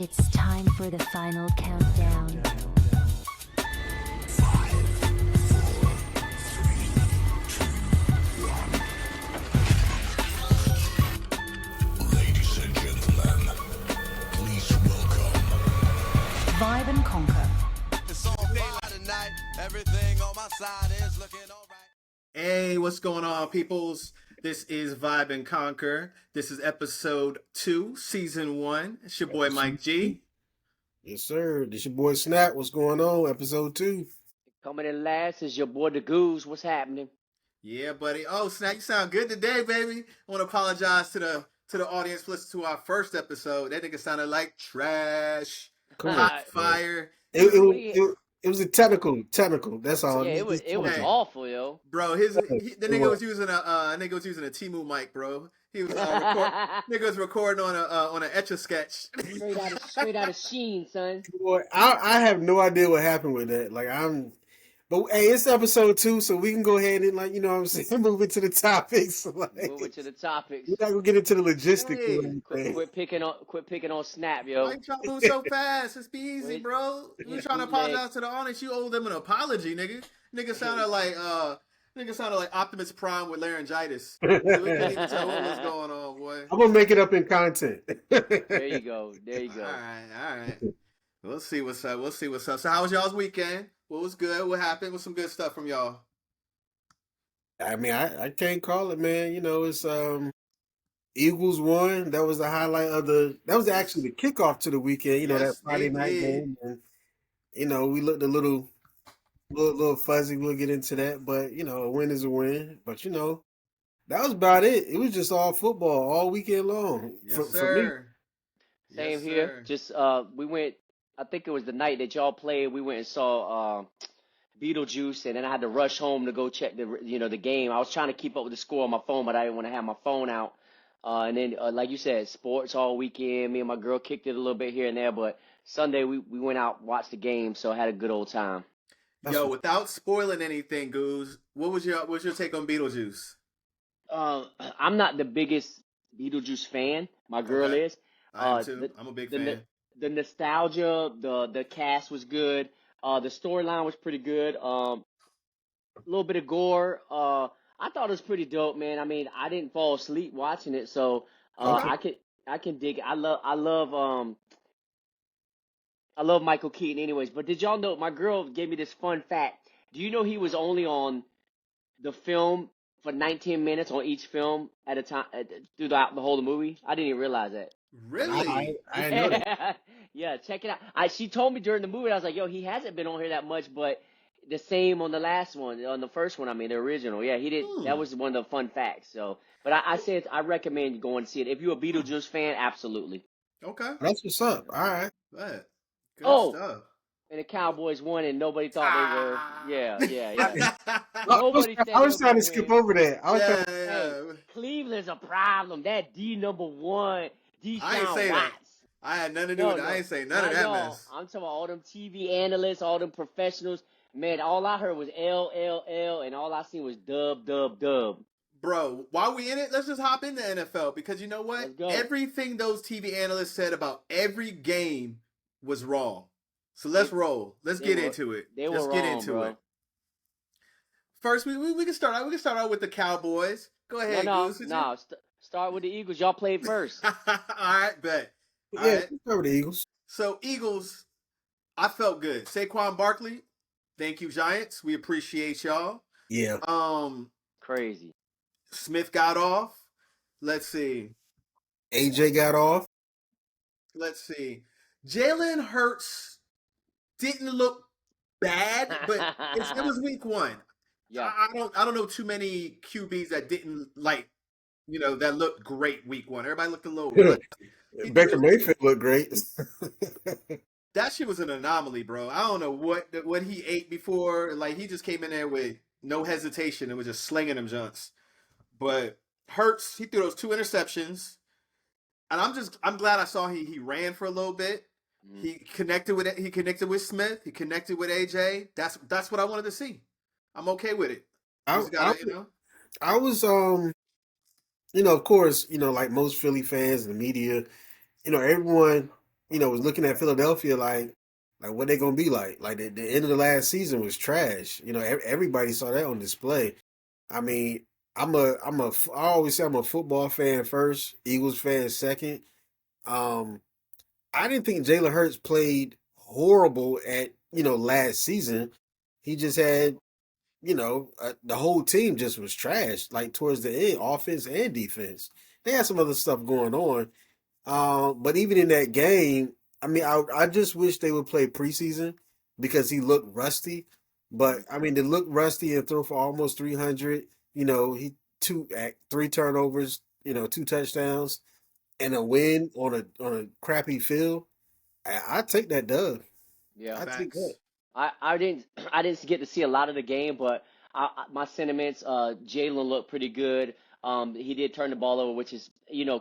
It's time for the final countdown. Ladies and gentlemen, please welcome. Vibe and conquer. It's on fire tonight. Everything on my side is looking alright. Hey, what's going on, peoples? This is Vibe and Conquer. This is episode 2, season 1. It's your boy Mike G. Yes, sir. This your boy Snap. What's going on? Episode 2. Coming in last is your boy the Goose. What's happening? Yeah, buddy. Oh, Snap, you sound good today, baby. I want to apologize to the audience for listening to our first episode. That nigga sounded like trash. Cool. Hot fire. It was a technical. That's all. Yeah, it was Hey. awful, yo. Bro, the nigga was using a Temu mic, bro. He was nigga was recording on an Etch-a-Sketch. Straight out of Sheen, son. Boy, I have no idea what happened with that. But hey, it's episode 2, so we can go ahead and move into the topics. Moving to the topics. We're not gonna get into the logistics. Hey. or anything. Quit picking on Snap, yo. Why you trying to move so fast? It's be easy, Wait. bro. You Yeah, trying to bootleg. apologize to the audience? You owe them an apology, nigga. Nigga sounded like Optimus Prime with laryngitis. We couldn't even tell what was going on, boy. I'm gonna make it up in content. There you go. All right. We'll see what's up. So, how was y'all's weekend? What was good? What happened? What's some good stuff from y'all? I mean, I can't call it, man. It's Eagles won. That was the highlight of that was actually the kickoff to the weekend, Yes, that Friday night indeed. game. And, we looked a little fuzzy. We'll get into that, but a win is a win. But that was about it. It was just all football all weekend long. Yes, for me. sir. Same Yes, here. sir. Just we went. I think it was the night that y'all played. We went and saw Beetlejuice, and then I had to rush home to go check the game. I was trying to keep up with the score on my phone, but I didn't want to have my phone out. And then, like you said, sports all weekend. Me and my girl kicked it a little bit here and there, but Sunday we went out, watched the game, so I had a good old time. Yo, without spoiling anything, Goose, what's your take on Beetlejuice? I'm not the biggest Beetlejuice fan. My girl Okay. is. I am too. I'm a big fan. The nostalgia, the cast was good. The storyline was pretty good. A little bit of gore. I thought it was pretty dope, man. I mean, I didn't fall asleep watching it, so Okay. I can dig it. I love Michael Keaton, anyways. But did y'all know? My girl gave me this fun fact. Do you know he was only on the film for 19 minutes on each film at a time throughout the whole of the movie? I didn't even realize that. Really? I didn't know that. Yeah, check it out. She told me during the movie, I was like, yo, he hasn't been on here that much, but the same on the last one, on the first one, I mean, the original. Yeah, he did. That was one of the fun facts. So, but I said I recommend you go and see it. If you're a Beetlejuice fan, absolutely. Okay. That's what's up. All right. Good. Good Oh. stuff. And the Cowboys won, and nobody thought they were. Yeah. I Nobody said was they trying to would skip win. over that. I was trying to, Yeah. Cleveland's a problem. That D number one, I ain't Deshaun say that. Watts. I had nothing to do with it. I ain't say none of Not that y'all. mess. I'm talking about all them TV analysts, all them professionals. Man, all I heard was L, and all I seen was dub. Bro, while we in it, let's just hop into NFL because you know what? Let's go. Everything those TV analysts said about every game was wrong. So let's roll. Let's they get were- into it. they were Let's get wrong, into bro. it. First, we can start out. We can start out with the Cowboys. Go ahead, Goose. No. Start with the Eagles. Y'all played first. All right, bet. All yeah, right. let's cover the Eagles. So Eagles, I felt good. Saquon Barkley, thank you, Giants. We appreciate y'all. Yeah. Crazy. Smith got off. Let's see. AJ got off. Jalen Hurts didn't look bad, but it was week 1. Yeah. I don't know too many QBs that didn't that looked great week 1. Everybody looked a little. Baker Mayfield looked great. That shit was an anomaly, bro. I don't know what he ate before. Like he just came in there with no hesitation and was just slinging them junks. But Hurts, he threw those 2 interceptions, and I'm glad I saw he ran for a little bit. He connected with Smith. He connected with AJ. That's what I wanted to see. I'm okay with it. I was of course, like most Philly fans and the media, everyone was looking at Philadelphia like what they gonna be like. Like the end of the last season was trash. Everybody saw that on display. I mean, I always say I'm a football fan first, Eagles fan second. Um, I didn't think Jalen Hurts played horrible at last season. He just had the whole team just was trash. Like towards the end, offense and defense. They had some other stuff going on. But even in that game, I mean, I just wish they would play preseason because he looked rusty. But I mean, to look rusty and throw for almost 300, he three turnovers, two touchdowns, and a win on a crappy field. I take that dub. Yeah. I take that. Facts. I didn't I didn't get to see a lot of the game, but my sentiments, Jalen looked pretty good. He did turn the ball over, which is,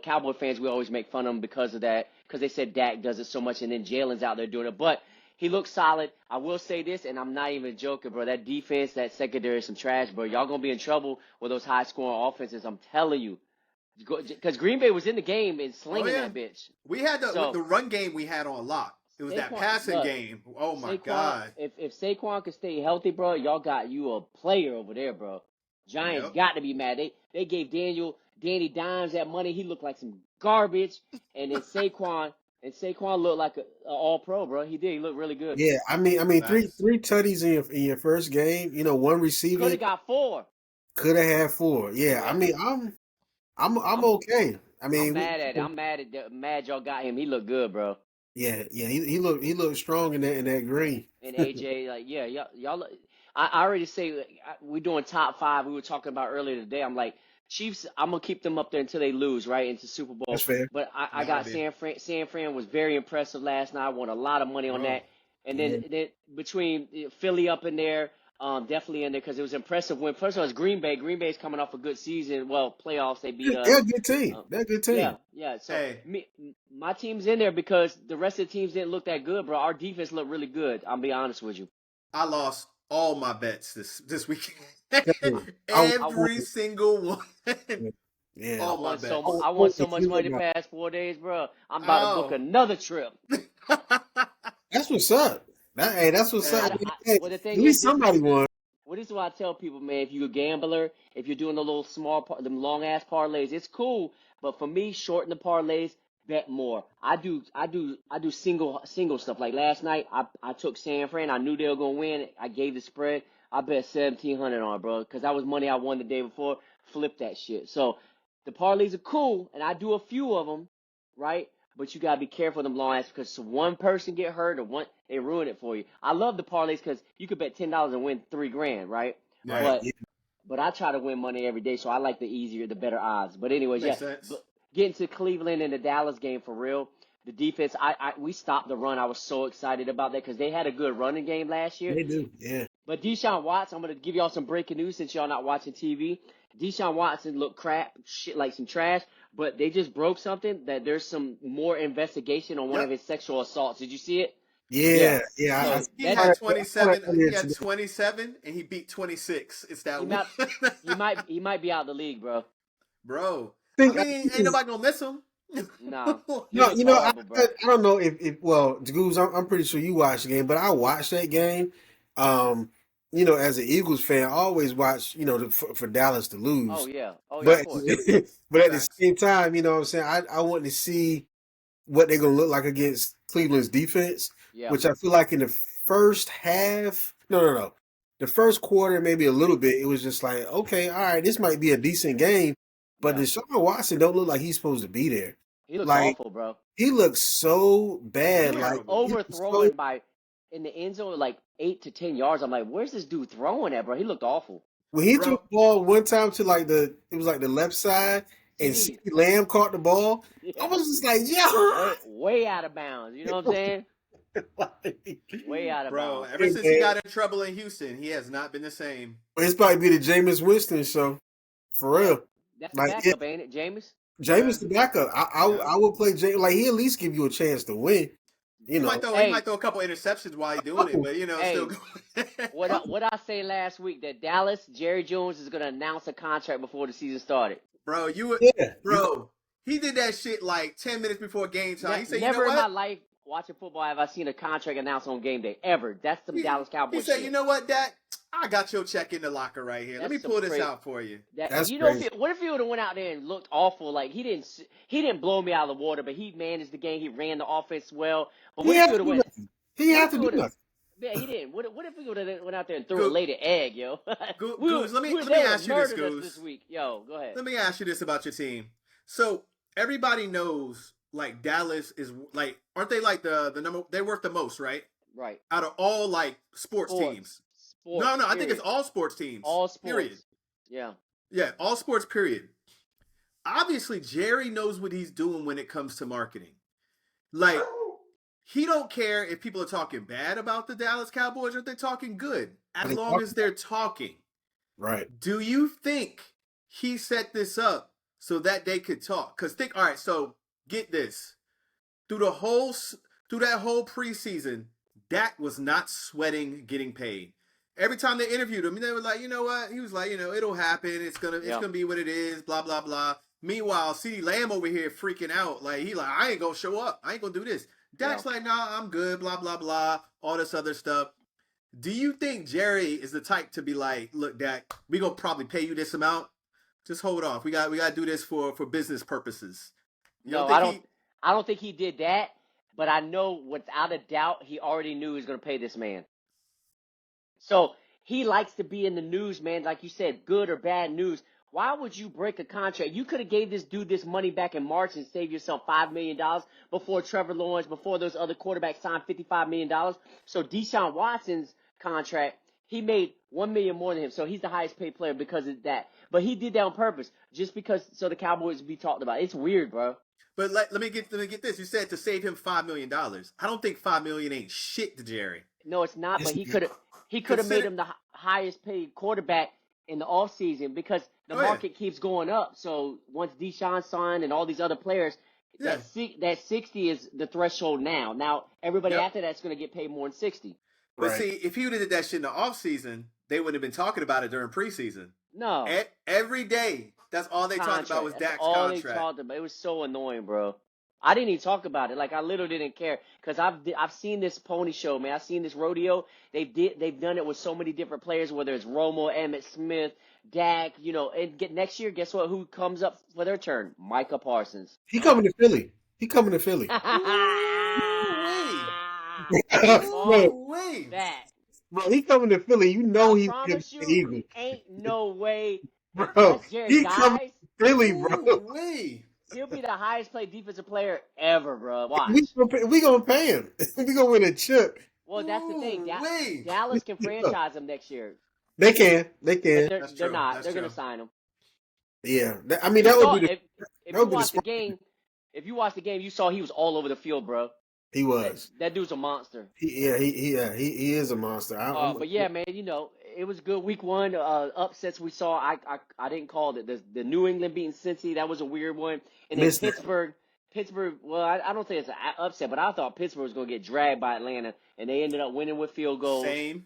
Cowboy fans, we always make fun of him because of that, because they said Dak does it so much, and then Jalen's out there doing it. But he looks solid. I will say this, and I'm not even joking, bro. That defense, that secondary is some trash, bro. Y'all gonna be in trouble with those high scoring offenses. I'm telling you, because Green Bay was in the game and Oh slinging yeah, that bitch. we had the So run game we had on lock. It was that Saquon, passing look, game. Oh my Saquon, god. if Saquon could stay healthy, bro, y'all got you a player over there, bro. Giants Yep. got to be mad. They gave Danny Dimes that money. He looked like some garbage, and then Saquon looked like a all pro, bro. He did. He looked really good. Yeah, I mean, three Facts. three tutties in your first game. One Could receiver have got four. could have had four. Yeah, I Yeah, mean, I'm I'm okay. I I'm mean, mad at it. Mad y'all got him. He looked good, bro. yeah. He looked strong in that green. And AJ, like, yeah, y'all. I already say we're doing top five. We were talking about earlier today. I'm like, Chiefs. I'm gonna keep them up there until they lose, right, into Super That's Bowl. fair. But I Gotta got be. San Fran. San Fran was very impressive last night. I won a lot of money on Bro. that. And Yeah, then between Philly up in there, definitely in there because it was impressive. When first of all, it's Green Bay. Green Bay's coming off a good season. Well, playoffs they beat they're us. a good team. Um, They're a good yeah, team. yeah. So Hey, my team's in there because the rest of the teams didn't look that good, bro. Our defense looked really good. I'll be honest with you. I lost all my bets this weekend. Hey, I I Every single one. yeah. All my bets. I won so If much you money look the back, past 4 days, bro. I'm about to book Oh. another trip. that's what's up. That's what's up. Hey, Hey, Well, the at thing is, least somebody won. well, this is what I tell people, man. If you're a gambler, if you're doing the little them long ass parlays, it's cool. But for me, shorten the parlays, bet more. I do single stuff. Like last night, I took San Fran. I knew they were gonna win. I gave the spread. I bet 1,700 on it, bro, because that was money I won the day before. Flip that shit. So the parlays are cool, and I do a few of them, right? But you gotta be careful of them long ass because one person get hurt or one they ruin it for you. I love the parlays because you could bet $10 and win 3 grand, right? Right. right. But Yeah. but I try to win money every day, so I like the easier, the better odds. But anyways, yeah. Makes sense. But getting to Cleveland and the Dallas game for real, the defense, we stopped the run. I was so excited about that because they had a good running game last year. They do. Yeah. But Deshaun Watson, I'm gonna give y'all some breaking news since y'all not watching TV. Deshaun Watson looked crap, shit like some trash. But they just broke something that there's some more investigation on one of Yep. his sexual assaults. Did you see it? Yeah. Yeah. Yeah. So He that had I saw that 27. earlier He had today. 27, and he beat 26. It's he that one, might he might be out of the league, bro. bro. I I mean, think ain't nobody gonna miss him. Nah, he no, looked horrible, I bro. don't know if well, Goose, I'm pretty sure you watched the game, but I watched that game. Um, as an Eagles fan, I always watch, for Dallas to Oh lose. yeah, oh yeah, of But course. but at the Facts. same time, what I'm saying, I want to see what they're gonna look like against Cleveland's defense, Yeah, which I feel like in the first half, no. The first quarter, maybe a little bit, it was just like, okay, all right, this might be a decent game, but yeah. Deshaun Watson don't look like he's supposed to be there. He looks Like awful, bro. he looks so bad. He was Like Terrible. he looks so overthrowing by in the end zone like 8 to 10 yards. I'm like, where's this dude throwing at, bro? He looked awful. when he threw Bro, the ball one time to it was like the left side, and CD, CeeDee Lamb caught the ball. I yeah, was just like, yeah. way out of bounds. You know what I'm saying? Way out of bro, bounds. ever since he got in trouble in Houston, he has not been the same. It's probably be the Jameis Winston show for Yeah, real. that's the Like it, backup, ain't it, Jameis? Yeah, Jameis the backup. I yeah. I would play Jameis. Like he at least give you a chance to win. You He might know. throw. He might Hey, throw a couple interceptions while he's doing it, but still hey, going. what I say last week that Dallas Jerry Jones is gonna announce a contract before the season started. Bro, you, Yeah. bro, he did that shit like 10 minutes before game time. He said, "You know Never in my what? life. watching football have I seen a contract announced on game day ever. That's some Dallas He Cowboys said, shit. "You know what, Dak? I got your check in the locker right here. Let That's me some pull this crazy. out for you." That's You know, crazy. what if he would have went out there and looked awful? Like he didn't blow me out of the water, but he managed the game. He ran the offense well. But He what if had he to would have do went? nothing. He What had if to he do would have? nothing. Yeah, he didn't. What if he would have went out there and threw a Go, laid an egg, yo? Goose. Let me They would ask have you this, murdered us this Goose. week. Yo, go ahead. Let me ask you this about your team. So everybody knows, like Dallas is like, aren't they like the number? They're worth the most, right? Right. Out of all like sports teams. Sports. No, I think Period. it's all sports teams. All Period. sports. Yeah. Yeah, all sports. Period. Obviously, Jerry knows what he's doing when it comes to marketing. Like, he don't care if people are talking bad about the Dallas Cowboys or if they're talking good, as long as they're talking. Right. Do you think he set this up so that they could talk? Because all right, so get this. Through that whole preseason, Dak was not sweating getting paid. Every time they interviewed him, they were like, you know what? He was like, it'll happen. It's gonna be what it is. Blah blah blah. Meanwhile, CeeDee Lamb over here freaking out, like I ain't gonna show up. I ain't gonna do this. Dak's like, nah, I'm good. Blah blah blah. All this other stuff. Do you think Jerry is the type to be like, look, Dak, we gonna probably pay you this amount? Just hold off. We got to do this for business purposes. I don't think he did that, but I know without a doubt he already knew he was going to pay this man. So he likes to be in the news, man. Like you said, good or bad news. Why would you break a contract? You could have gave this dude this money back in March and saved yourself $5 million before Trevor Lawrence, before those other quarterbacks signed $55 million. So Deshaun Watson's contract, he made $1 million more than him. So he's the highest paid player because of that. But he did that on purpose, just because so the Cowboys would be talked about. It's weird, bro. But let me get this. You said to save him $5 million. I don't think $5 million ain't shit to Jerry. No, it's not. But he could have made him the highest paid quarterback in the offseason because the market keeps going up. So once Deshaun signed and all these other players, that 60 is the threshold now. Now everybody after that's going to get paid more than 60. But see, if he would have did that shit in the offseason, they wouldn't have been talking about it during preseason. No. Every day, that's all they talked about was Dak's all contract. They talked about. It was so annoying, bro. I didn't even talk about it. Like, I literally didn't care because I've seen this pony show, man. I've seen this rodeo. They've done it with so many different players, whether it's Romo, Emmitt Smith, Dak, and next year, guess what? Who comes up for their turn? Micah Parsons. He coming to Philly. No way. That. Bro, he coming to Philly. You know he's I going promise to you, the Eagles. ain't no way. Bro, he coming Guys, to Philly, bro. he'll be the highest paid defensive player ever, bro. Watch. We gonna pay him. We gonna win a chip. Well, that's the thing. Dallas can franchise him next year. They can. But they're not. They're going to sign him. Yeah. I mean, that would be the. If you watch the game, you saw he was all over the field, bro. He was. That dude's a monster. He is a monster. But yeah, man, it was good. Week one, upsets we saw. I didn't call it. The New England beating Cincy, that was a weird one. And then Pittsburgh. Well, I don't think it's an upset, but I thought Pittsburgh was going to get dragged by Atlanta, and they ended up winning with field goals. Same.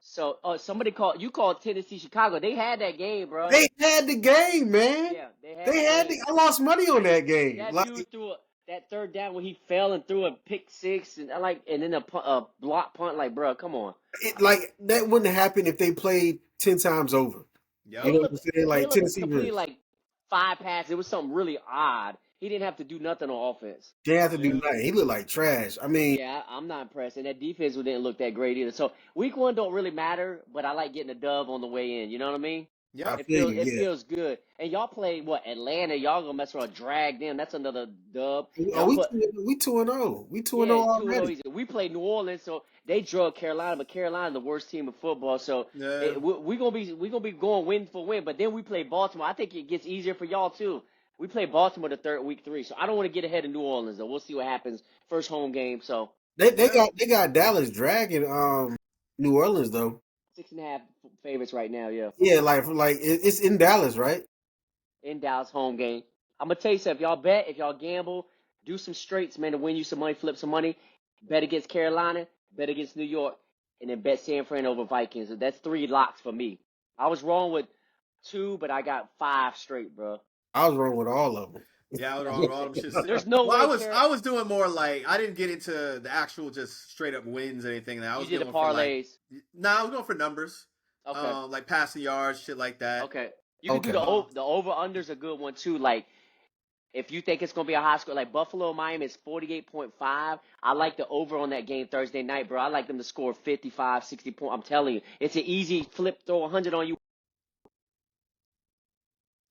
So somebody called Tennessee Chicago. They had that game, bro. They had the game, man. Yeah, they had. I lost money on that game. That dude threw that third down when he fell and threw a pick six and then a block punt. Like, bro, come on. That wouldn't happen if they played 10 times over. Yep. You know what I'm saying? Like Tennessee completed like 5 passes. It was something really odd. He didn't have to do nothing on offense. Didn't have to do nothing. He looked like trash. I mean, yeah, I'm not impressed. And that defense didn't look that great either. So week one don't really matter, but I like getting a dub on the way in. You know what I mean? Yeah, it feels good. And y'all played Atlanta? Y'all gonna mess around, drag them. That's another dub. we 2-0. We 2-0 already. We played New Orleans, so they drug Carolina, but Carolina's the worst team in football. So we gonna be going win for win. But then we play Baltimore. I think it gets easier for y'all too. We play Baltimore week 3, so I don't want to get ahead of New Orleans though. We'll see what happens first home game. So they got Dallas dragging New Orleans though. 6.5 favorites right now. Yeah. Yeah, like it's in Dallas, right? In Dallas home game. I'm gonna tell you something. If y'all gamble, do some straights, man, to win you some money, flip some money. Bet against Carolina, bet against New York, and then bet San Fran over Vikings. That's 3 locks for me. I was wrong with 2, but I got 5 straight, bro. I was wrong with all of them. Yeah, all them shits. There's no Well, way, Carol. I was doing more like I didn't get into the actual just straight up wins or anything. I You was did the going for like, parlays. nah, I was going for numbers, Okay. like passing yards, shit like that. Okay. You can do the Okay. the over under's a good one too. Like if you think it's gonna be a high score, like Buffalo Miami is 48.5. I like the over on that game Thursday night, bro. I like them to score 55, 60 points. I'm telling you, it's an easy flip, throw 100 on you.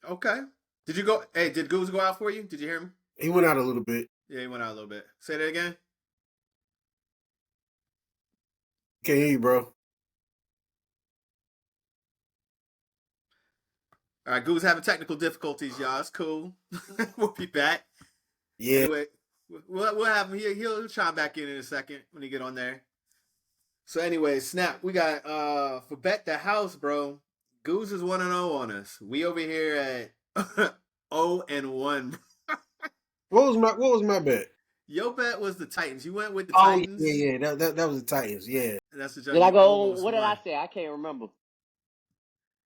Okay. Did you go? Hey, did Goose go out for you? Did you hear him? He went out a little bit. Yeah, he went out a little bit. Say that again. Can't hear you, bro. All right, Goose having technical difficulties, y'all. It's cool. We'll be back. Yeah. Anyway, we'll have him. He'll chime back in a second when he get on there. So anyway, Snap, we got for Bet the House, bro. Goose is 1-0 on us. We over here at 0-1. What was my bet? Your bet was the Titans. You went with the Oh Titans. yeah. That was the Titans. Yeah. And that's the Did I you go? almost What did won. I say? I can't remember.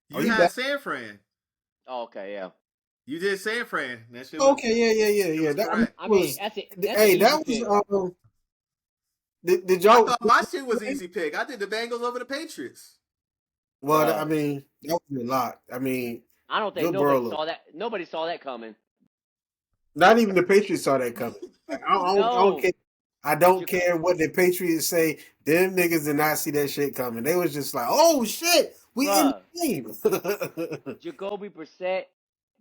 You you had bet? San Fran. Oh, okay, yeah. You did San Fran. That shit was, Okay. Yeah. was That correct. I mean, was. that's it. Hey, that was. Did I y'all? thought my shit was easy pick. I did the Bengals over the Patriots. Well, Bruh. I mean, that was a lot. I mean, I don't think Joe nobody Burrow. saw that. Nobody saw that coming. Not even the Patriots saw that coming. I don't No. care. I don't Jac- care what the Patriots say. Them niggas did not see that shit coming. They was just like, "Oh shit, we in Bruh. the game." Jacoby Brissett,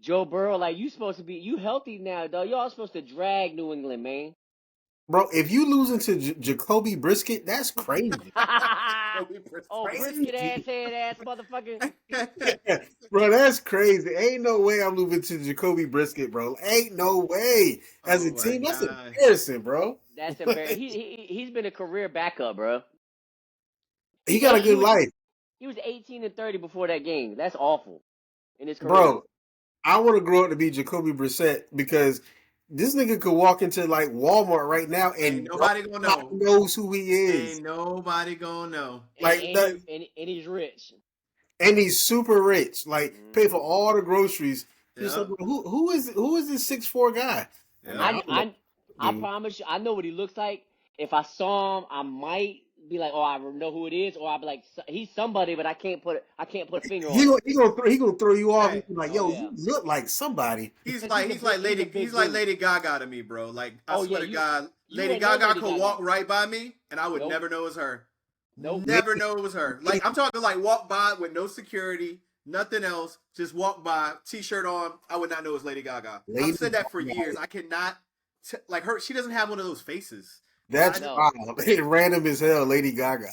Joe Burrow, like you supposed to be. You healthy now, dog. Y'all supposed to drag New England, man. Bro, if you losing to Jacoby Brisket, that's crazy. Oh, brisket ass, head ass, motherfucker. Bro, that's crazy. Ain't no way I'm losing to Jacoby Brisket, bro. Ain't no way. As a Oh my team, that's God. embarrassing, bro. That's embarrassing. He's been a career backup, bro. He got a good life. He was 18-30 before that game. That's awful in his career. Bro, I want to grow up to be Jacoby Brissett because this nigga could walk into like Walmart right now and Ain't nobody gonna know. knows who he is. Ain't nobody gonna know. Like that, and he's rich. and he's super rich. Like pay for all the groceries. Just Yep. like, who is this 6'4" guy? Yep. I promise you, I know what he looks like. If I saw him, I might be like, oh, I know who it is, or I'll be like, he's somebody, but I can't put a finger on him. He gonna throw you off. Hey. He's like, Oh, yo, yeah. you look like somebody. He's Because like he's he's a like big- Lady he's a big he's like dude. Lady Gaga to me, bro. Like I Oh, swear yeah, to you- God, you Lady ain't know Gaga Lady could Gaga. walk right by me and I would Nope. never know it was her. Nope. Never know it was her. Like I'm talking like walk by with no security, nothing else, just walk by, t-shirt on. I would not know it was Lady Gaga. Lady I've said that for Gaga. years. I cannot like her. She doesn't have one of those faces. That's No. wild. Random as hell, Lady Gaga.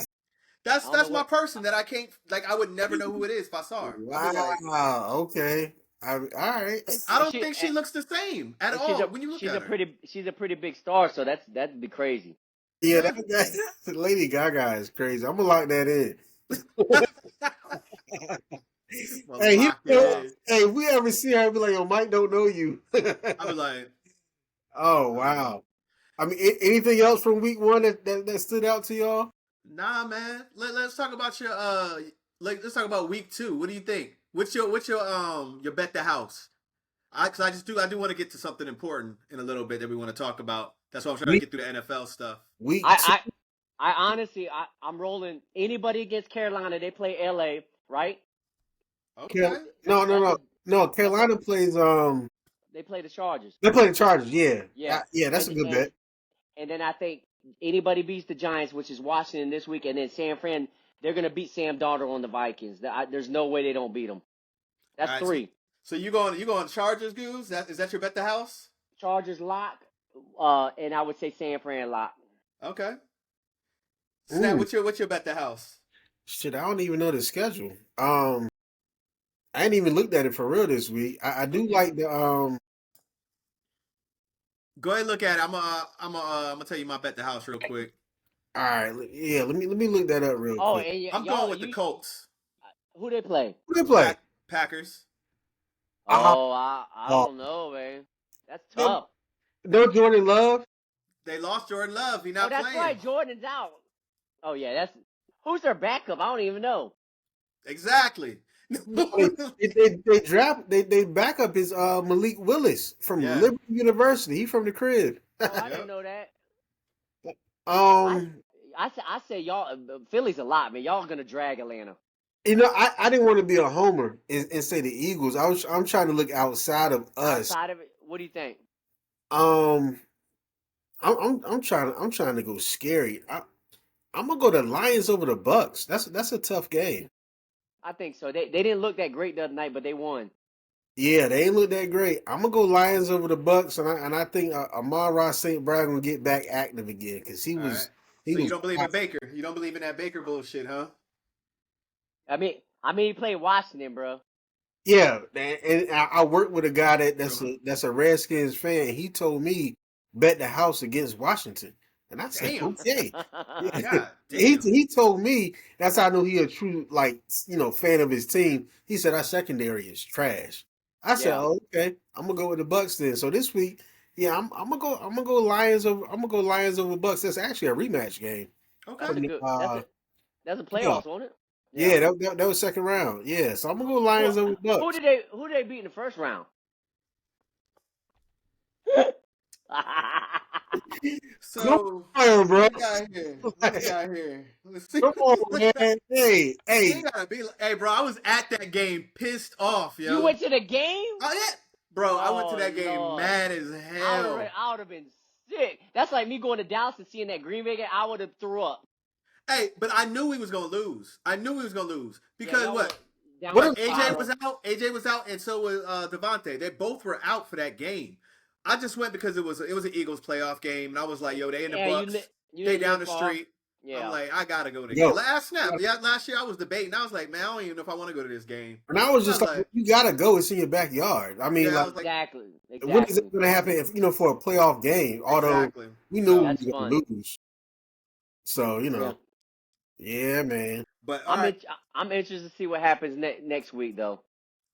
That's I don't know my what- person that I can't like. I would never know who it is if I saw her. I'd be like, Wow. Okay. All right. I don't She- think she looks the same at And all when you look she's at a her. pretty big star, so that'd be crazy. Yeah, that Lady Gaga is crazy. I'm gonna lock that in. Well, Hey, lock it in. if we ever see her, I'd be like, "Yo, Mike don't know you." I'd be like, Oh wow. I mean, anything else from week one that stood out to y'all? nah, man. Let's talk about your let's talk about week 2. What do you think? What's your bet the house? Cause I do want to get to something important in a little bit that we want to talk about. That's why I'm trying to get through the NFL stuff. Week I honestly, I'm rolling anybody against Carolina. They play LA, right? Okay. No. Carolina plays. They play the Chargers. They play the Chargers. Yeah. Yeah. That's a good bet. And then I think anybody beats the Giants, which is Washington this week, and then San Fran, they're gonna beat Sam Darnold on the Vikings. There's no way they don't beat them. That's All right, 3. So you going Chargers, Goose? Is that your bet the house? Chargers lock, and I would say San Fran lock. Okay. Snap, Ooh. what's your bet the house? Shit, I don't even know the schedule. I ain't even looked at it for real this week. I do like the Go ahead and look at it. I'm gonna tell you my bet the house real quick. All right, yeah. Let me look that up real Oh, quick. and I'm going with the Colts. Who they play? Who they play? Packers. Oh, I don't know, man. That's tough. No Jordan Love. They lost Jordan Love. He Oh, not that's playing. right. Jordan's out. Oh yeah, who's their backup? I don't even know. Exactly. No, they back up is Malik Willis from Yeah. Liberty University. He from the crib. Oh, I Yep. didn't know that. Um, I say y'all Philly's a lot, man. Y'all gonna drag Atlanta. I didn't want to be a homer and say the Eagles. I'm trying to look outside of us. Outside of it, what do you think? Um, I'm trying to go scary. I'm gonna go the Lions over the Bucks. That's a tough game. I think so. They didn't look that great the other night, but they won. Yeah, they ain't look that great. I'm gonna go Lions over the Bucks, and I think Amon-Ra St. Brown gonna get back active again because he All was right. he So you was don't believe in Baker? You don't believe in that Baker bullshit, huh? I mean, he played Washington, bro. Yeah, and I worked with a guy that's a Redskins fan. He told me bet the house against Washington, and I said, Damn. okay. God He damn. he told me that's how I knew he a true fan of his team. He said our secondary is trash. I said, Yeah, oh, okay, I'm gonna go with the Bucks then. So this week, yeah, I'm gonna go Lions over Bucks. That's actually a rematch game. Okay. that's a good. That's a Yeah, playoffs, wasn't it? Yeah. yeah, that was second round. Yeah, so I'm gonna go Lions over Who Bucks. did they beat in the first round? Come So on, bro. what we got here? What we got here? Let's see. Come on, man. Hey, You hey. gotta be. Hey, bro, I was at that game, pissed off, You yo. went to the game? Oh yeah, bro, I went to Oh that game Lord, mad as hell. I would have been sick. That's like me going to Dallas and seeing that Green Bay game. I would have threw up. Hey, but I knew we was gonna lose. I knew we was gonna lose Yeah, because y'all what? went down What the if AJ spiral. was out. AJ was out, and so was Devontae. They both were out for that game. I just went because it was an Eagles playoff game, and I was like, yo, they in the Yeah, Bucks. you They didn't down live the far. street. I'm Yeah. like, I gotta go to the game. yo? Last snap, yeah, last year I was debating. I was like, man, I don't even know if I want to go to this game. And I was I just was like, like, you gotta go. It's in your backyard. I mean, yeah, I like, was like, Exactly. when is it Exactly. gonna happen? If for a playoff game, although exactly. we knew we So, That's were fun. gonna lose. So Yeah. yeah, man. but all right, I'm interested to see what happens next week though.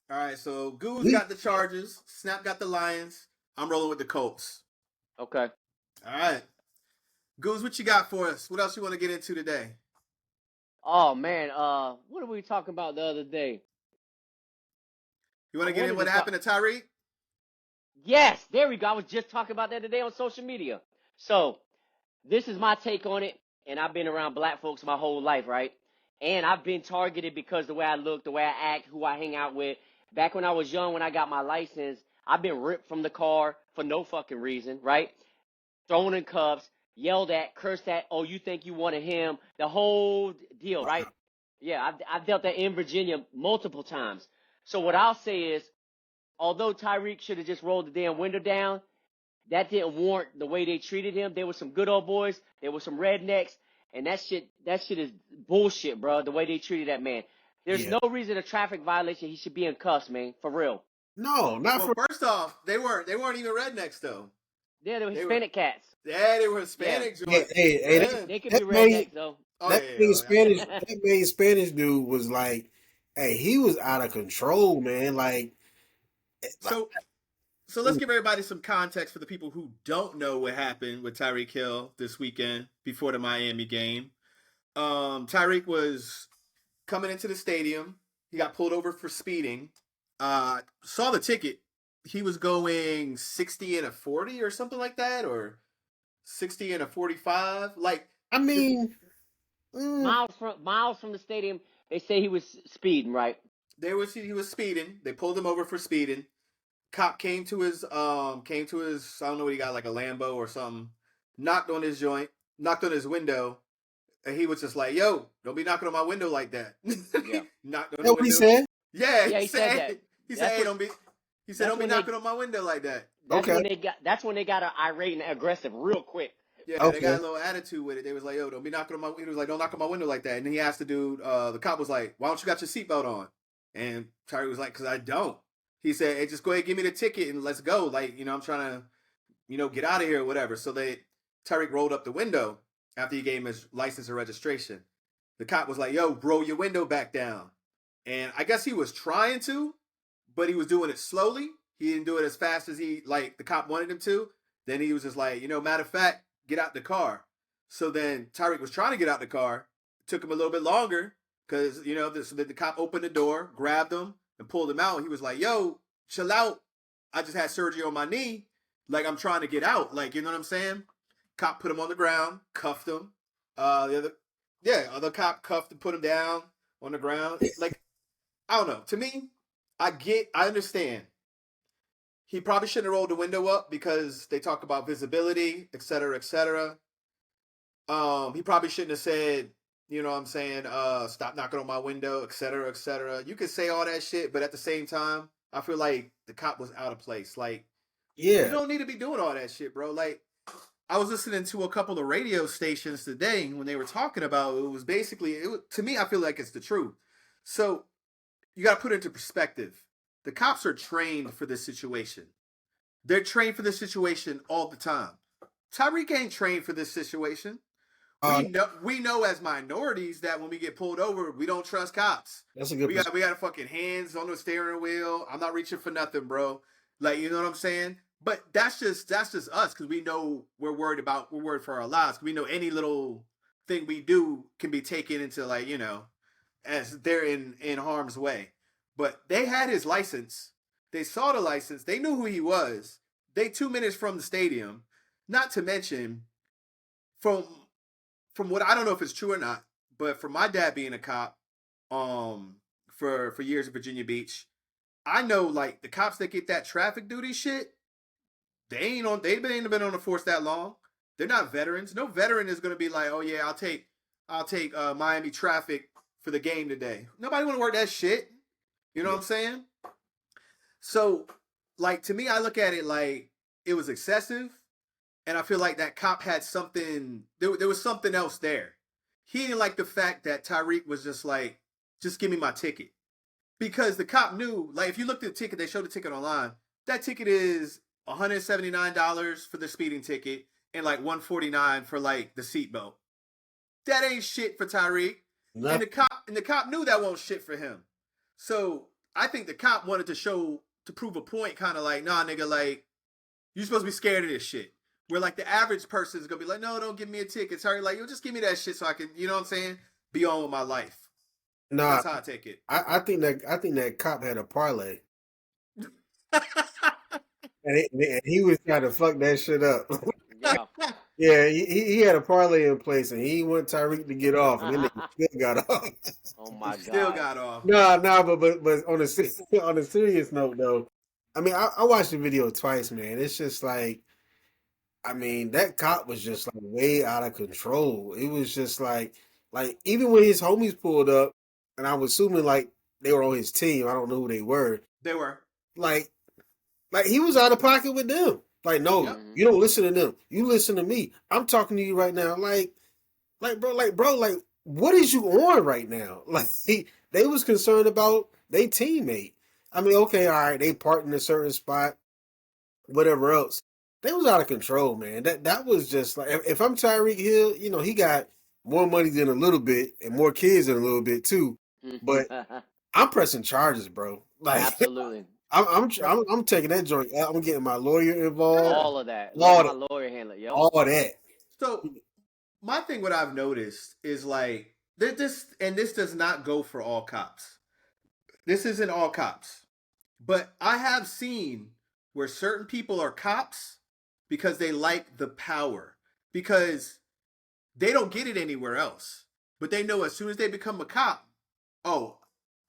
all right. So Goose We got the Chargers. Snap got the Lions. I'm rolling with the Colts. Okay. All right, Goose, what you got for us? What else you want to get into today? Oh man, what were we talking about the other day? You want I to get in wanted what to talk. happened to Tyreek? Yes, there we go. I was just talking about that today on social media. So this is my take on it, and I've been around black folks my whole life, right? And I've been targeted because the way I look, the way I act, who I hang out with. Back when I was young, when I got my license, I've been ripped from the car for no fucking reason, right? Thrown in cuffs, yelled at, cursed at. Oh, you think you wanted him? The whole deal, right? Yeah, I've dealt that in Virginia multiple times. So what I'll say is, although Tyreek should have just rolled the damn window down, that didn't warrant the way they treated him. There were some good old boys. There were some rednecks, and that shit is bullshit, bro. The way they treated that man. There's yeah. no reason a traffic violation. He should be in cuffs, man, for real. No, not Well, for first off, they weren't even rednecks though. Yeah, they were They were Hispanic cats. Yeah, they were Hispanic yeah, joints. hey, Yeah. They could be that man rednecks though. Oh that yeah, main oh, yeah. Spanish dude was like, hey, he was out of control, man. Like So let's give everybody some context for the people who don't know what happened with Tyreek Hill this weekend before the Miami game. Tyreek was coming into the stadium. He got pulled over for speeding. Saw the ticket. He was going 60 and a 40 or something like that, or 60 and a 45. Like, I mean, mm, Miles from the stadium, they say he was speeding, right? he was speeding. They pulled him over for speeding. Cop came to his I don't know what he got, like a Lambo or something. Knocked on his window, and he was just like, "Yo, don't be knocking on my window like that." Yeah. Knocked on that's the what he window. said. Yeah, Yeah, he said that. He That's said, "Hey, what- don't be." He said, that's "Don't be when they- knocking on my window like that." Okay. That's when they got irate and aggressive real quick. Yeah, Okay. they got a little attitude with it. They was like, "Yo, don't be knocking on my." He was like, "Don't knock on my window like that." And then he asked the dude. The cop was like, "Why don't you got your seatbelt on?" And Tyree was like, "Cause I don't." He said, "Hey, just go ahead, give me the ticket, and let's go. Like, I'm trying to, get out of here or whatever." So Tyreek rolled up the window after he gave him his license and registration. The cop was like, "Yo, roll your window back down." And I guess he was trying to, but he was doing it slowly. He didn't do it as fast as the cop wanted him to. Then he was just like, matter of fact, get out the car. So then Tyreek was trying to get out the car. It took him a little bit longer. because the cop opened the door, grabbed him, and pulled him out. He was like, "Yo, chill out. I just had surgery on my knee. Like I'm trying to get out. Like you know what I'm saying?" Cop put him on the ground, cuffed him. Other cop cuffed and put him down on the ground. Like I don't know. To me, I understand. He probably shouldn't have rolled the window up because they talk about visibility, et cetera, et cetera. He probably shouldn't have said, you know what I'm saying, stop knocking on my window, et cetera, et cetera. You could say all that shit, but at the same time, I feel like the cop was out of place. Like, you Yeah. don't need to be doing all that shit, bro. Like, I was listening to a couple of radio stations today when they were talking about it was basically, to me, I feel like it's the truth. So you got to put it into perspective. The cops are trained for this situation. They're trained for this situation all the time. Tyreek ain't trained for this situation. Uh, We know as minorities that when we get pulled over, we don't trust cops. that's a good We got fucking hands on the steering wheel. I'm not reaching for nothing, bro. Like you know what I'm saying? But that's just us because we know we're worried for our lives. We know any little thing we do can be taken into like as they're in harm's way. But they had his license. They saw the license. They knew who he was. They 2 minutes from the stadium. Not to mention, from what I don't know if it's true or not, but from my dad being a cop, for years in Virginia Beach, I know like the cops that get that traffic duty shit, they've ain't been on the force that long. They're not veterans. No veteran is gonna be like, oh yeah, I'll take Miami traffic for the game today. Nobody want to work that shit. You know what I'm saying? So, like to me, I look at it like it was excessive, and I feel like that cop had something. There was something else there. He didn't like the fact that Tyreek was just like, just give me my ticket, because the cop knew. Like, if you looked at the ticket, they showed the ticket online. That ticket is $179 for the speeding ticket and like $149 for like the seatbelt. That ain't shit for Tyreek. And the cop knew that won't shit for him. So I think the cop wanted to prove a point, kind of like, nah, nigga, like you're supposed to be scared of this shit. Where like the average person is gonna be like, no, don't give me a ticket. Sorry, like, yo, just give me that shit so I can, you know what I'm saying, be on with my life. Nah, That's how I take it. I think that cop had a parlay, and he was trying to fuck that shit up. Yeah. Yeah, he had a parlay in place, and he want Tyreek to get off, and then they still got off. Oh my Still God. got off. Nah, but on a serious note though, I mean, I watched the video twice, man. It's just like, I mean, that cop was just like way out of control. It was just like even when his homies pulled up, and I was assuming like they were on his team. I don't know who they were. They were. Like he was out of pocket with them. Like, no, Yep. you don't listen to them. You listen to me. I'm talking to you right now. Bro, what is you on right now? Like, they was concerned about their teammate. I mean, okay, all right, they parked in a certain spot, whatever else. They was out of control, man. That was just like, if I'm Tyreek Hill, he got more money than a little bit and more kids than a little bit too. But I'm pressing charges, bro. Like, Absolutely. I'm taking that joint out. I'm getting my lawyer involved. All of that. All Let my that. lawyer handle it. Yep. All that. So my thing, what I've noticed is like this does not go for all cops. This isn't all cops, but I have seen where certain people are cops because they like the power, because they don't get it anywhere else. But they know as soon as they become a cop, oh,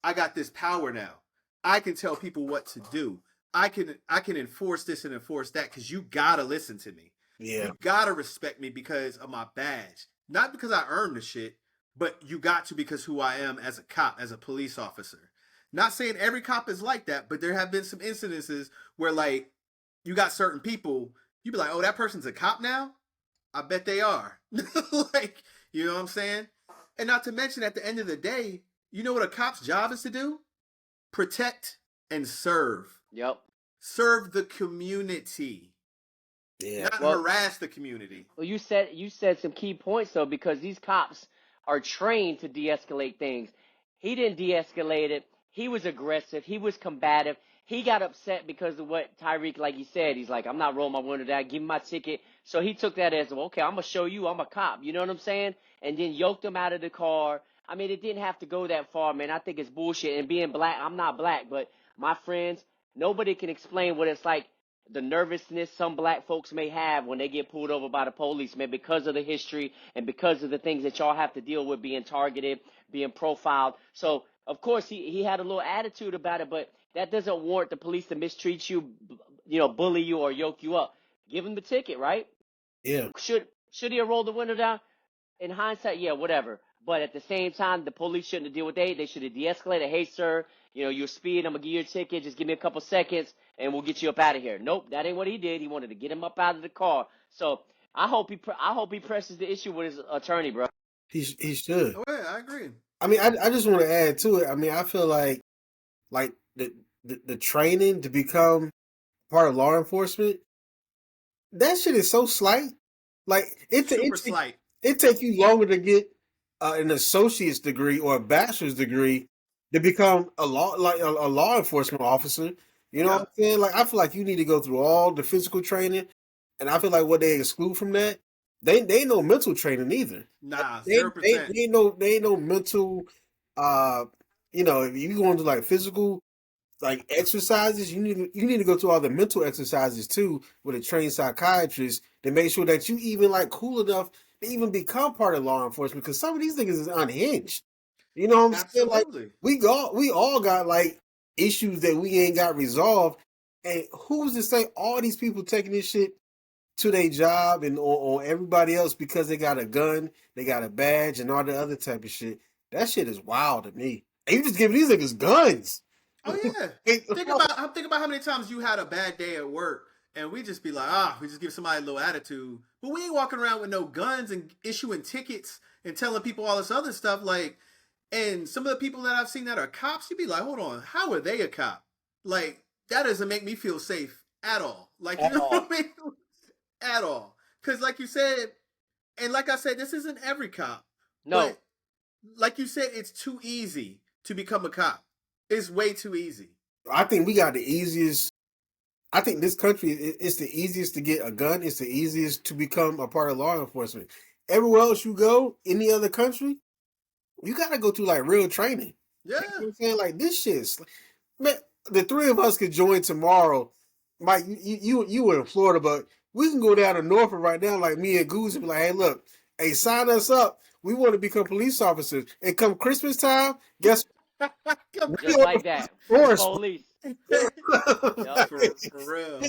I got this power now. I can tell people what to do. I can enforce this and enforce that because you gotta listen to me. Yeah. You gotta respect me because of my badge. Not because I earned the shit, but you got to because who I am as a cop, as a police officer. Not saying every cop is like that, but there have been some incidences where like you got certain people, you be like, oh, that person's a cop now? I bet they are. Like, you know what I'm saying? And not to mention at the end of the day, you know what a cop's job is to do? Protect and serve. Yep. Serve the community. Yeah. Not Well- harass the community. Well, you said some key points though, because these cops are trained to de-escalate things. He didn't de-escalate it. He was aggressive. He was combative. He got upset because of what Tyreek, like you said, he's like, I'm not rolling my window down. Give me my ticket. So he took that as, well, okay, I'm gonna show you I'm a cop. You know what I'm saying? And then yoked him out of the car. I mean, it didn't have to go that far, man. I think it's bullshit. And being black, I'm not black, but my friends, nobody can explain what it's like, the nervousness some black folks may have when they get pulled over by the police, man, because of the history and because of the things that y'all have to deal with, being targeted, being profiled. So, of course, he had a little attitude about it, but that doesn't warrant the police to mistreat you, bully you or yoke you up. Give him the ticket, right? Yeah. Should he have rolled the window down? In hindsight, yeah, whatever. But at the same time, the police shouldn't have dealt with that. They should have de-escalated. Hey, sir, you're speeding. I'm gonna give you a ticket. Just give me a couple seconds, and we'll get you up out of here. Nope, that ain't what he did. He wanted to get him up out of the car. So I hope he presses the issue with his attorney, bro. He should. Oh yeah, I agree. I mean, I just want to add to it. I mean, I feel like the training to become part of law enforcement, that shit is so slight. Like Super slight. it take you longer to get an associate's degree or a bachelor's degree to become a law enforcement officer. You know Yeah. what I'm saying? Like I feel like you need to go through all the physical training, and I feel like what they exclude from that, they ain't no mental training either. Nah, They 0%. ain't no mental. If you go into like physical like exercises, you need to go through all the mental exercises too with a trained psychiatrist to make sure that you even like cool enough to even become part of law enforcement, because some of these niggas is unhinged. You know what I'm saying? Like Absolutely. we all got like issues that we ain't got resolved. And who's to say all these people taking this shit to their job and on everybody else because they got a gun, they got a badge, and all the other type of shit? That shit is wild to me. And you just giving these niggas guns. Oh yeah. I'm thinking about how many times you had a bad day at work and we just be like, we just give somebody a little attitude. But we ain't walking around with no guns and issuing tickets and telling people all this other stuff. Like, and some of the people that I've seen that are cops, you'd be like, hold on, how are they a cop? Like, that doesn't make me feel safe at all. Like, you know what I mean? At all. Because like you said, and like I said, this isn't every cop. No. But like you said, it's too easy to become a cop. It's way too easy. I think we got the easiest. I think this country it's the easiest to get a gun. It's the easiest to become a part of law enforcement. Everywhere else you go, any other country, you got to go through like real training. Yeah. You know what I'm saying? Like this shit's man. The three of us could join tomorrow. Mike, you were in Florida, but we can go down to Norfolk right now, like me and Goose, and be like, hey, look, hey, sign us up. We want to become police officers. And come Christmas time, guess Just like that. Force. Police. For real.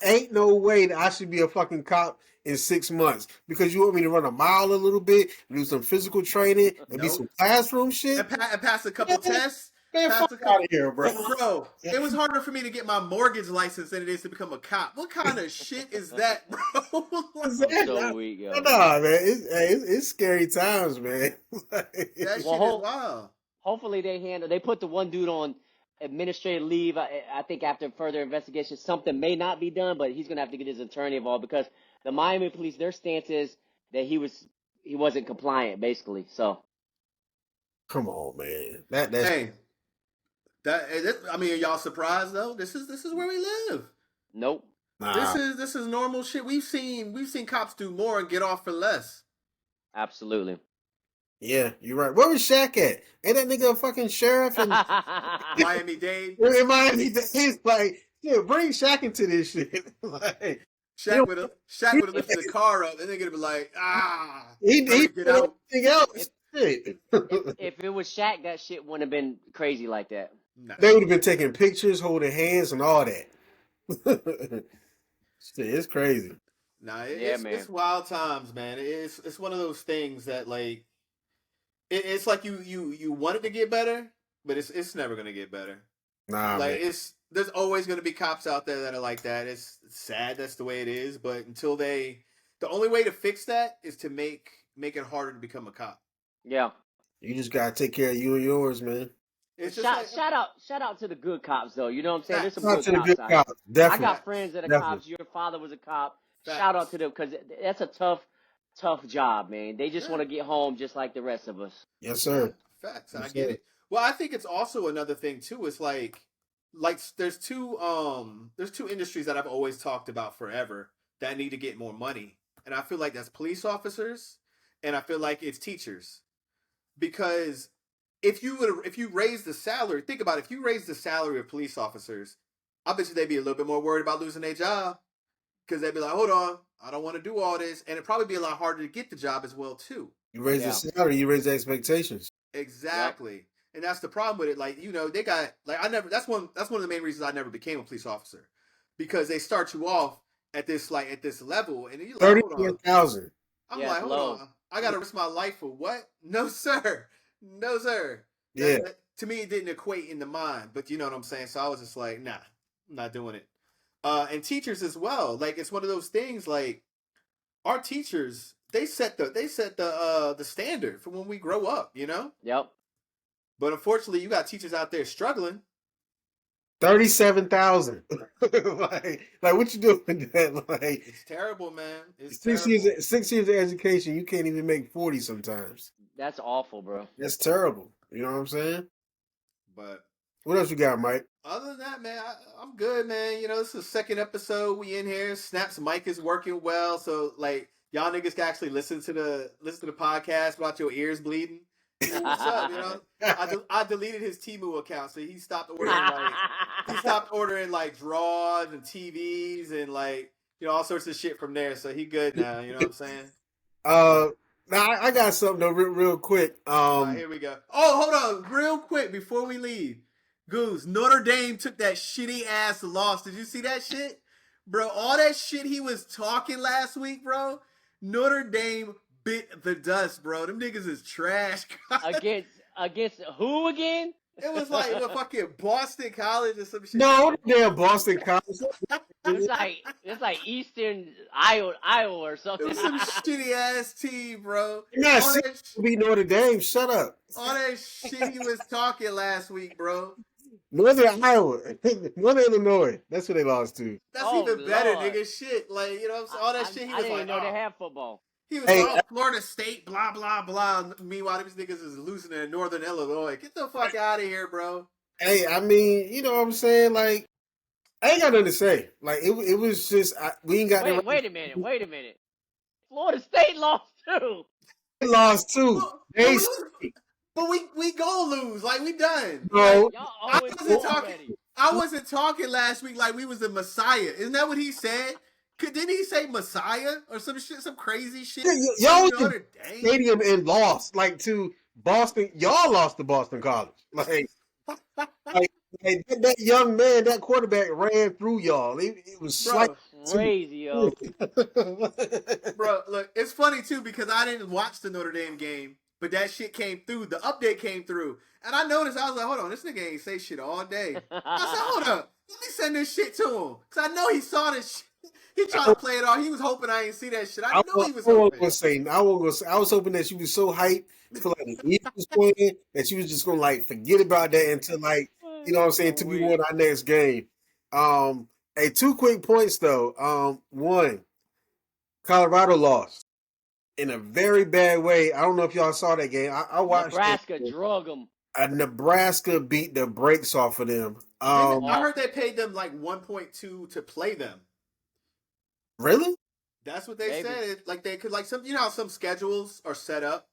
Ain't no way that I should be a fucking cop in 6 months because you want me to run a mile a little bit, do some physical training, and be Nope. some classroom shit. And pass a couple tests. Man, Pass fuck a couple. out of here, bro. Bro, it was harder for me to get my mortgage license than it is to become a cop. What kind of shit is that, bro? So weak, yo. Nah, man, it's scary times, man. That shit is Well, wild. hopefully they put the one dude on administrative leave. I think after further investigation, something may not be done, but he's gonna have to get his attorney involved because the Miami police, their stance is that he wasn't compliant, basically. So Come on, man. That's Hey, I mean, are y'all surprised though? This is where we live. nope. nah. This is normal shit. We've seen cops do more and get off for less. Absolutely. Yeah, you're right. Where was Shaq at? Ain't that nigga a fucking sheriff in Miami Dade. Miami? He's like, yeah, bring Shaq into this shit. Like, Shaq would have lifted the car up, and they're gonna be like, he hurry, did get out. everything else. Shit. If it was Shaq, that shit wouldn't have been crazy like that. Nah. They would have been taking pictures, holding hands, and all that. Shit, it's crazy. Nah, Yeah, man. it's wild times, man. It's one of those things that like it's like you want it to get better, but it's never gonna get better. Nah, Like man. there's always gonna be cops out there that are like that. It's sad that's the way it is, but the only way to fix that is to make it harder to become a cop. Yeah. You just gotta take care of you and yours, man. It's just Shout out to the good cops though. You know what I'm saying? There's some Shout out good to the cops good out here. cops. I Definitely. got friends that are Definitely. cops. Your father was a cop. Facts. Shout out to them because that's a tough job, man. They just Yeah. want to get home just like the rest of us. Yes, sir. Facts. Yes, I get sir. it. Well, I think it's also another thing too. It's like there's two industries that I've always talked about forever that need to get more money, and I feel like that's police officers, and I feel like it's teachers. because if you raise the salary, think about it, if you raise the salary of police officers, I bet you they'd be a little bit more worried about losing their job because they'd be like, hold on, I don't want to do all this, and it'd probably be a lot harder to get the job as well too. You raise the Yeah. salary, you raise the expectations. Exactly. And that's the problem with it. Like, they got like that's one of the main reasons I never became a police officer. Because they start you off at this level and you're like, hold on. 34,000. I'm Yeah, like, it's hold low. on. I gotta risk my life for what? No, sir. No, sir. Yeah. To me it didn't equate in the mind, but you know what I'm saying? So I was just like, nah, I'm not doing it. And teachers as well. Like, it's one of those things, like, our teachers, they set the standard for when we grow up, you know? Yep. But unfortunately, you got teachers out there struggling. 37,000. like what you doing with that? Like, It's terrible, man. It's 6 years of education, you can't even make 40 sometimes. That's awful, bro. That's terrible. You know what I'm saying? But What else you got, Mike? other than that, man, I'm good, man. You know, this is the second episode we in here. Snap's mic is working well, so like y'all niggas can actually listen to the podcast without your ears bleeding. What's up? You know, I deleted his Temu account, so he stopped ordering like drawers and TVs and like all sorts of shit from there. So he good now. You know what I'm saying? Now I got something though, real quick. All right, here we go. Oh, hold on, real quick before we leave. Goose, Notre Dame took that shitty ass loss. Did you see that shit? Bro, all that shit he was talking last week, bro. Notre Dame bit the dust, bro. Them niggas is trash. Against who again? It was like a fucking Boston College or some shit. No, damn Boston College. It's like Eastern Iowa or It something. was some shitty ass team, bro. You're not All sick that, to beat Notre Dame. Shut up. all that shit he was talking last week, bro. Northern Iowa, Northern Illinois. That's who they lost to. That's Oh, even better, Lord. nigga. Shit, like what I'm saying. All that shit he I was didn't like, even know oh. they have football. He was Hey, like, Florida State, blah blah blah. Meanwhile, these niggas is losing in Northern Illinois. Get the fuck out of here, bro. Hey, I mean, you know what I'm saying? Like, I ain't got nothing to say. Like, it was just we ain't got Wait a minute. Florida State lost too. They lost too. But we gonna lose. Like, we done. No. Y'all I 0 wasn't talking. already. I wasn't talking last week like we was the Messiah. Isn't that what he said? Didn't he say Messiah or some shit, some crazy shit? Y'all Like, went to Notre Dame? stadium and lost, like, to Boston. Y'all lost to Boston College. Like that young man, that quarterback ran through y'all. It was Bro, Crazy, yo. bro, look, it's funny too because I didn't watch the Notre Dame game, but that shit came through. The update came through, and I noticed. I was like, hold on, this nigga ain't say shit all day. I said, hold up, let me send this shit to him because I know he saw this shit. He tried to play it off. He was hoping I didn't see that shit. I know he was hoping. I was hoping that you was so hyped for like the Eagles was playing that you was just gonna like forget about that until like you know what I'm saying until we won our next game. Hey, 2 quick points though. One, Colorado lost in a very bad way. I don't know if y'all saw that game. I watched Nebraska drug them. Nebraska beat the brakes off of them. I heard they paid them like 1.2 to play them. Really? That's what they Maybe. said. Like they could, like, some, how some schedules are set up,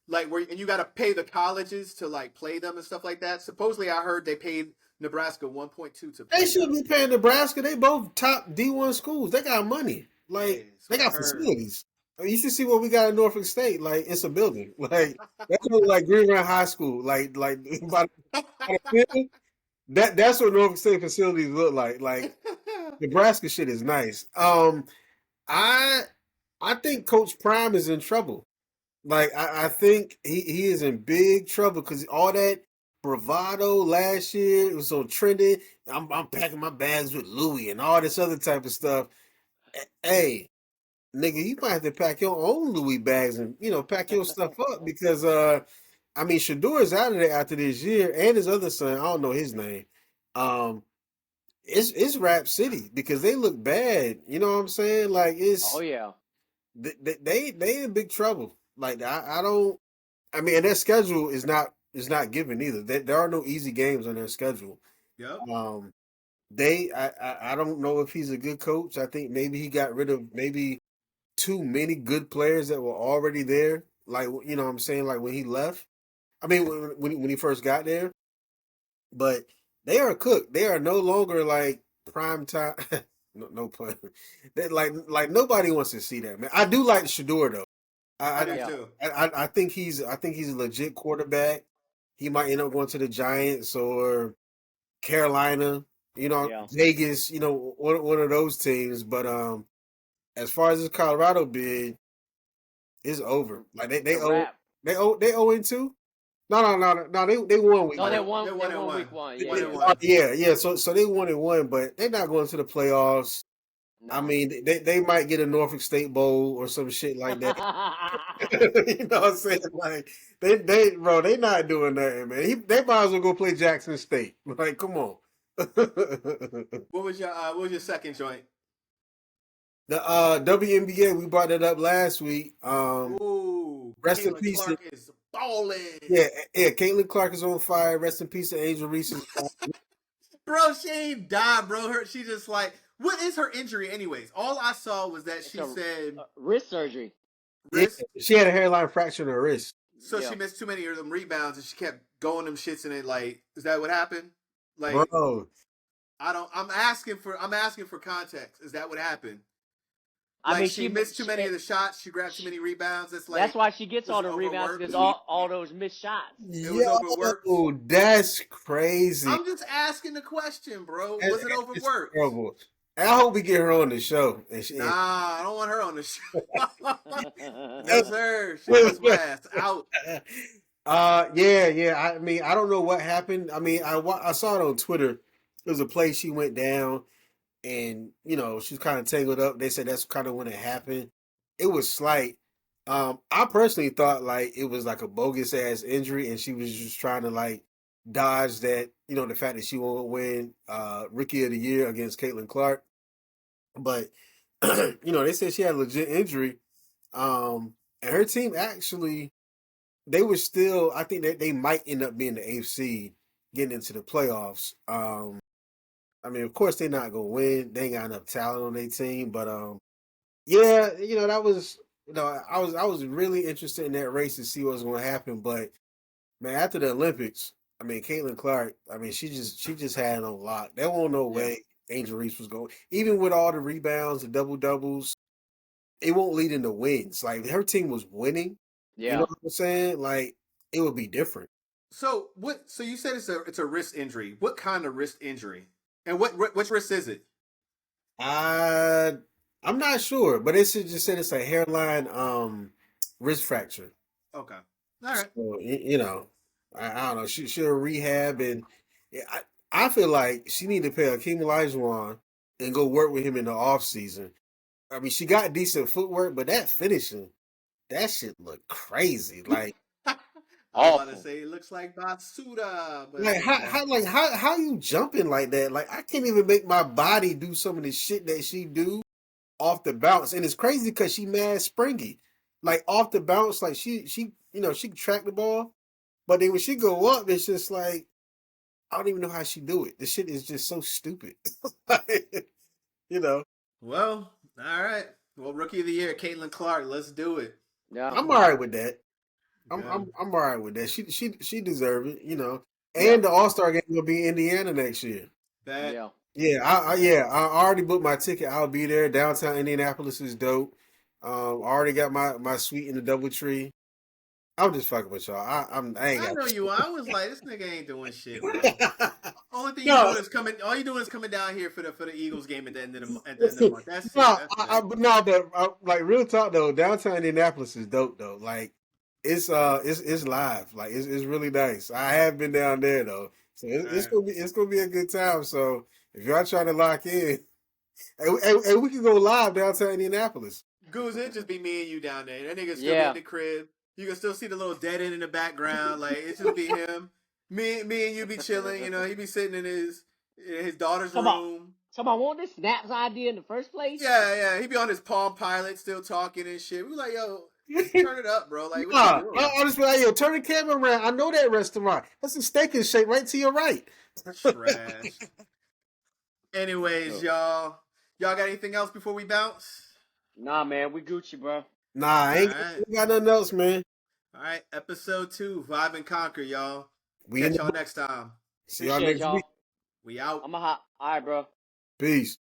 like and you got to pay the colleges to like play them and stuff like that. Supposedly, I heard they paid Nebraska 1.2 to play They shouldn't them. be paying Nebraska. They both top D1 schools. They got money. Like Yeah, that's they what I got heard. facilities. I mean, you should see what we got in Norfolk State. Like it's a building. Like that's like Green Run High School. Like by the field, that's what Norfolk State facilities look like. Like Nebraska shit is nice. I think Coach Prime is in trouble. Like I think he is in big trouble because all that bravado last year it was so trendy. I'm packing my bags with Louis and all this other type of stuff. Hey, nigga, you might have to pack your own Louis bags and pack your stuff up because I mean Shador is out of there after this year and his other son, I don't know his name. It's Rap City because they look bad. You know what I'm saying? Like it's Oh yeah. they in big trouble. Like I don't. I mean, and their schedule is not given either. There are no easy games on their schedule. Yep. I don't know if he's a good coach. I think maybe he got rid of maybe too many good players that were already there. Like you know what I'm saying, like when he left. I mean, when he first got there, but they are cooked. They are no longer like prime time. No pun. They, like nobody wants to see that, man. I do like Shador though. I I do Yeah. too. I think he's a legit quarterback. He might end up going to the Giants or Carolina, Yeah. Vegas, one of those teams. But as far as this Colorado bid, it's over. Like It's a wrap. they owe into. No. They won week No, one. they They won. They won and won one. week 1. They Yeah, won and yeah. one. Yeah. So they won and one, but they're not going to the playoffs. I No. mean, they might get a Norfolk State Bowl or some shit like that. You know what I'm saying? Like bro, they not doing nothing, man. They might as well go play Jackson State. Like, come on. What was your second joint? The WNBA, we brought that up last week. Ooh, Rest in Caitlin peace. Clark is balling. Yeah, Caitlin Clark is on fire. Rest in peace to Angel Reese. Bro, she ain't died, bro. She just like, what is her injury, anyways? All I saw was that It's she a said wrist surgery. Yeah, wrist. she had a hairline fracture in her wrist. So Yeah. she missed too many of them rebounds, and she kept going them shits, and it like, is that what happened? Like, Bro, I'm asking for context. Is that what happened? I Like mean, she missed too many of the shots. She grabbed too many rebounds. It's like that's why she gets was all the it rebounds overworked? because all those missed shots. It was overworked. yo, that's crazy. I'm just asking the question, bro. It's- Was it it's overworked? terrible. I hope we get her on the show. Nah, I don't want her on the show. Yeah. No, sir. She puts my ass out. Yeah. I mean, I don't know what happened. I mean, I saw it on Twitter. There was a place she went down, and she was kind of tangled up. They said that's kind of when it happened. It was slight. I personally thought like it was like a bogus ass injury, and she was just trying to like dodge that. The fact that she won't win Rookie of the Year against Caitlin Clark, but they said she had a legit injury. And her team actually, they were still. I think that they might end up being the eighth seed, getting into the playoffs. I mean, of course, they're not gonna win. They ain't got enough talent on their team, but yeah, that was, I was really interested in that race to see what was gonna happen. But man, after the Olympics, I mean, Caitlin Clark, I mean, she just had it on lock. There wasn't no Yeah. way Angel Reese was going, even with all the rebounds, the double doubles, it won't lead into wins. Like her team was winning. You know Yeah. what I'm saying? Like it would be different. So what? So you said it's a wrist injury. What kind of wrist injury? And which wrist is it? I'm not sure, but it just said it's a hairline wrist fracture. Okay. All right. So, I don't know. She'll rehab, and yeah, I feel like she need to pay Akeem Olajuwon and go work with him in the off season. I mean, she got decent footwork, but that finishing, that shit look crazy. Like, I was about to Awful. say it looks like Basuda, but how you jumping like that? Like, I can't even make my body do some of the shit that she do off the bounce, and it's crazy because she mad springy. Like off the bounce, like she she can track the ball, but then when she go up, it's just like I don't even know how she do it. The shit is just so stupid. you know, well, all right. Well, Rookie of the Year, Caitlin Clark. Let's do it. Yeah. I'm all right with that. Good. I'm all right with that. She deserve it, Yeah. And the All-Star game will be in Indiana next year. That Yeah. Yeah, I already booked my ticket. I'll be there. Downtown Indianapolis is dope. I already got my suite in the DoubleTree. I'm just fucking with y'all. I ain't I got. know you are. I was like, this nigga ain't doing shit, bro. Only thing No. you doing is coming. All you doing is coming down here for the Eagles game at the end of the month. That's it. No, That's it. no, but like real talk though, downtown Indianapolis is dope though. Like it's live. Like it's really nice. I have been down there though, so it's gonna be a good time. So if y'all trying to lock in, and we can go live downtown Indianapolis. Goose, it just be me and you down there. That nigga still be Yeah. at the crib. You can still see the little dead end in the background. Like it just be him. Me and you be chilling. He be sitting in his daughter's Come on. room. So I want this Snaps idea in the first place? Yeah. He be on his Palm Pilot, still talking and shit. We like, yo, turn it up, bro. Like, what Nah, you doing? I'll just be like, yo, turn the camera around. I know that restaurant. That's a steak and shake right to your right. Trash. Anyways, y'all got anything else before we bounce? Nah, man, we Gucci, bro. Nah, I ain't Alright. got nothing else, man. All right, episode 2, Vibe and Conquer, y'all. We in Catch the y'all next time. See y'all Appreciate next week. y'all. We out. I'm a hot. All right, bro. Peace.